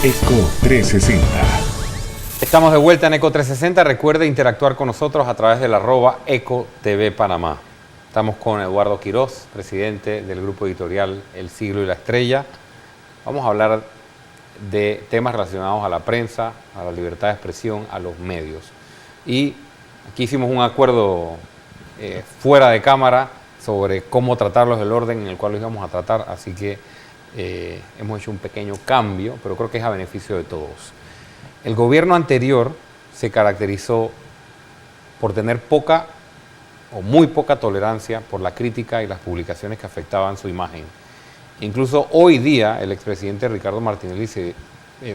Eco 360. Estamos de vuelta en Eco 360. Recuerde interactuar con nosotros a través del @EcoTVPanamá. Estamos con Eduardo Quiroz, presidente del grupo editorial El Siglo y la Estrella. Vamos a hablar de temas relacionados a la prensa, a la libertad de expresión, a los medios. Y aquí hicimos un acuerdo fuera de cámara sobre cómo tratarlos, el orden en el cual los íbamos a tratar, así que hemos hecho un pequeño cambio, pero creo que es a beneficio de todos. El gobierno anterior se caracterizó por tener poca o muy poca tolerancia por la crítica y las publicaciones que afectaban su imagen. Incluso hoy día el expresidente Ricardo Martinelli se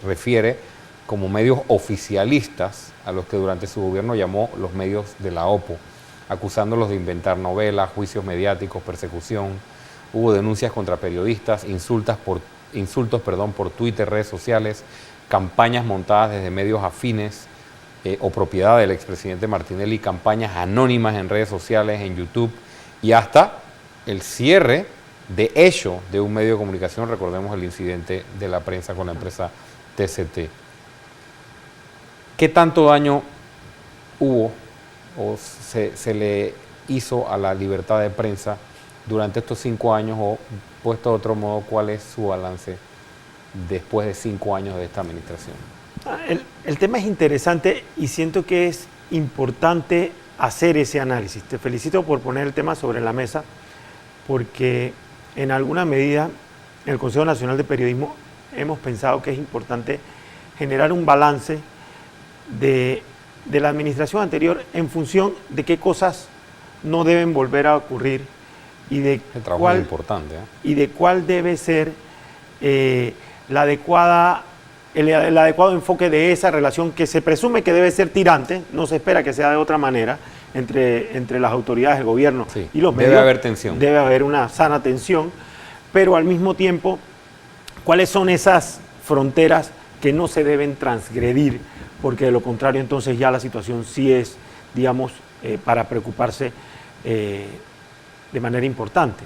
refiere como medios oficialistas a los que durante su gobierno llamó los medios de la OPO, acusándolos de inventar novelas, juicios mediáticos, persecución. Hubo denuncias contra periodistas, insultos por Twitter, redes sociales, campañas montadas desde medios afines o propiedad del expresidente Martinelli, campañas anónimas en redes sociales, en YouTube, y hasta el cierre de hecho de un medio de comunicación. Recordemos el incidente de la prensa con la empresa TCT. ¿Qué tanto daño hubo o se le hizo a la libertad de prensa durante estos 5 años? O, puesto de otro modo, ¿cuál es su balance después de 5 años de esta administración? El tema es interesante y siento que es importante hacer ese análisis. Te felicito por poner el tema sobre la mesa, porque en alguna medida en el Consejo Nacional de Periodismo hemos pensado que es importante generar un balance de la administración anterior en función de qué cosas no deben volver a ocurrir y de cuál, importante, y de cuál debe ser el adecuado enfoque de esa relación que se presume que debe ser tirante, no se espera que sea de otra manera, entre las autoridades del gobierno y los medios. Debe haber tensión. Debe haber una sana tensión, pero al mismo tiempo, ¿cuáles son esas fronteras que no se deben transgredir? Porque de lo contrario, entonces ya la situación sí es, digamos, para preocuparse de manera importante.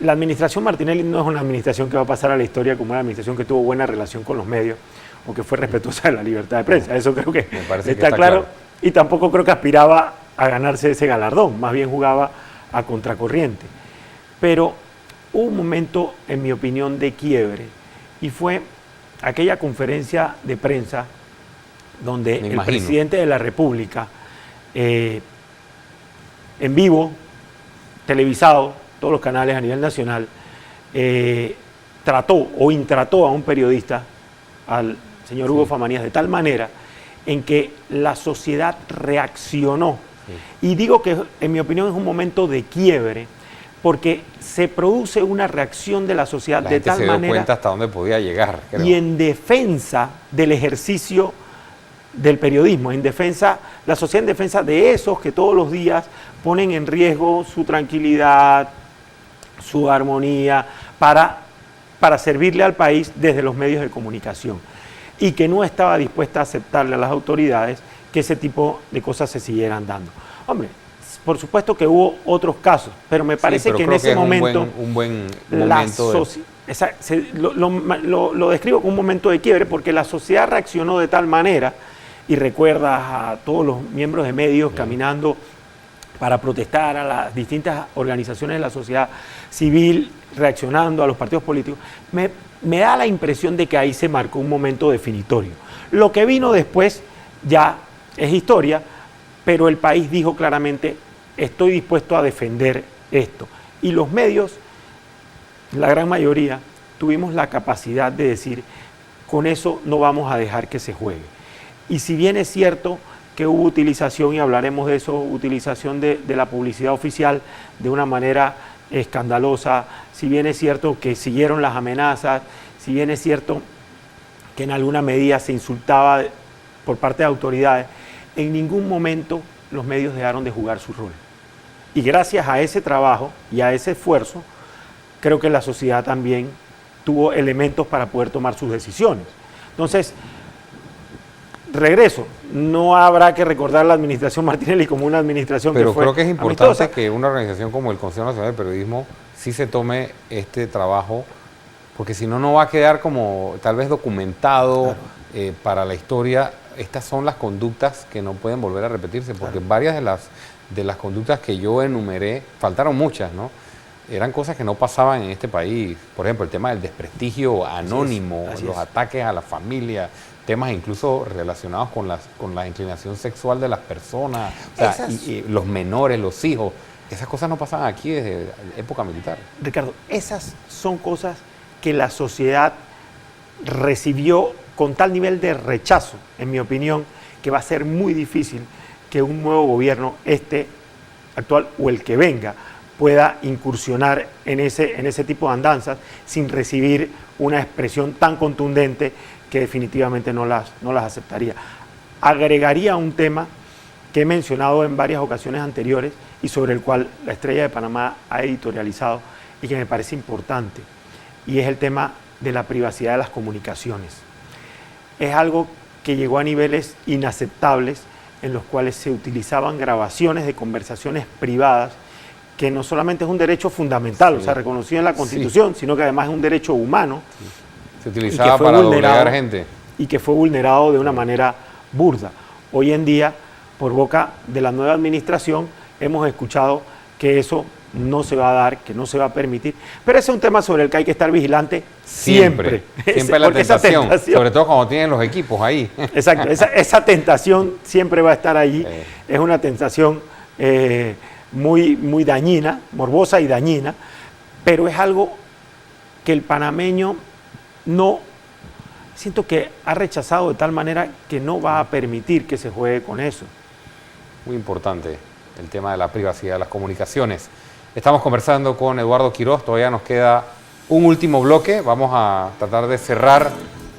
La administración Martinelli no es una administración que va a pasar a la historia como una administración que tuvo buena relación con los medios o que fue respetuosa de la libertad de prensa. Eso creo que está claro. Y tampoco creo que aspiraba a ganarse ese galardón, más bien jugaba a contracorriente. Pero hubo un momento, en mi opinión, de quiebre, y fue aquella conferencia de prensa donde el presidente de la República, en vivo, televisado, todos los canales a nivel nacional, trató o intrató a un periodista, al señor Hugo Famanías, de tal manera en que la sociedad reaccionó. Y digo que, en mi opinión, es un momento de quiebre, porque se produce una reacción de la sociedad de tal manera... se dio cuenta hasta dónde podía llegar, creo. Y en defensa del ejercicio del periodismo, la sociedad en defensa de esos que todos los días ponen en riesgo su tranquilidad, su armonía, para servirle al país desde los medios de comunicación, y que no estaba dispuesta a aceptarle a las autoridades que ese tipo de cosas se siguieran dando. Hombre, por supuesto que hubo otros casos, pero me parece que en ese momento... un buen momento lo describo como un momento de quiebre, porque la sociedad reaccionó de tal manera, y recuerdas a todos los miembros de medios caminando para protestar, a las distintas organizaciones de la sociedad civil reaccionando, a los partidos políticos. Me da la impresión de que ahí se marcó un momento definitorio. Lo que vino después ya es historia, pero el país dijo claramente: estoy dispuesto a defender esto. Y los medios, la gran mayoría, tuvimos la capacidad de decir: con eso no vamos a dejar que se juegue. Y si bien es cierto que hubo utilización, y hablaremos de eso, utilización de la publicidad oficial de una manera escandalosa, si bien es cierto que siguieron las amenazas, si bien es cierto que en alguna medida se insultaba por parte de autoridades, en ningún momento los medios dejaron de jugar su rol. Y gracias a ese trabajo y a ese esfuerzo, creo que la sociedad también tuvo elementos para poder tomar sus decisiones. Entonces, regreso, no habrá que recordar la administración Martinelli como una administración pero que fue creo que es importante amistosa. Que una organización como el Consejo Nacional de Periodismo sí se tome este trabajo porque si no, no va a quedar como tal vez documentado para la historia. Estas son las conductas que no pueden volver a repetirse, porque varias de las conductas que yo enumeré, faltaron muchas, ¿no? Eran cosas que no pasaban en este país. Por ejemplo, el tema del desprestigio anónimo, los ataques a la familia, temas incluso relacionados con la inclinación sexual de las personas, o sea, y los menores, los hijos. Esas cosas no pasaban aquí desde época militar. Ricardo, esas son cosas que la sociedad recibió con tal nivel de rechazo, en mi opinión, que va a ser muy difícil que un nuevo gobierno, actual o el que venga, pueda incursionar en ese tipo de andanzas sin recibir una expresión tan contundente que definitivamente no las aceptaría. Agregaría un tema que he mencionado en varias ocasiones anteriores y sobre el cual la Estrella de Panamá ha editorializado y que me parece importante, y es el tema de la privacidad de las comunicaciones. Es algo que llegó a niveles inaceptables en los cuales se utilizaban grabaciones de conversaciones privadas, que no solamente es un derecho fundamental, o sea, reconocido en la Constitución, sino que además es un derecho humano. Se utilizaba para doblegar gente. Y que fue vulnerado de una manera burda. Hoy en día, por boca de la nueva administración, hemos escuchado que eso no se va a dar, que no se va a permitir, pero ese es un tema sobre el que hay que estar vigilante siempre. Siempre la tentación, sobre todo cuando tienen los equipos ahí. Exacto, esa tentación siempre va a estar allí. Es una tentación muy dañina, morbosa y dañina, pero es algo que el panameño siento que ha rechazado de tal manera que no va a permitir que se juegue con eso. Muy importante el tema de la privacidad de las comunicaciones. Estamos conversando con Eduardo Quiroz, todavía nos queda un último bloque, vamos a tratar de cerrar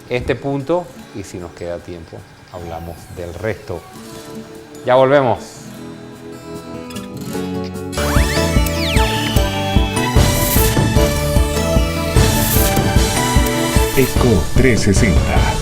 este punto y si nos queda tiempo hablamos del resto. Ya volvemos. ECO 360.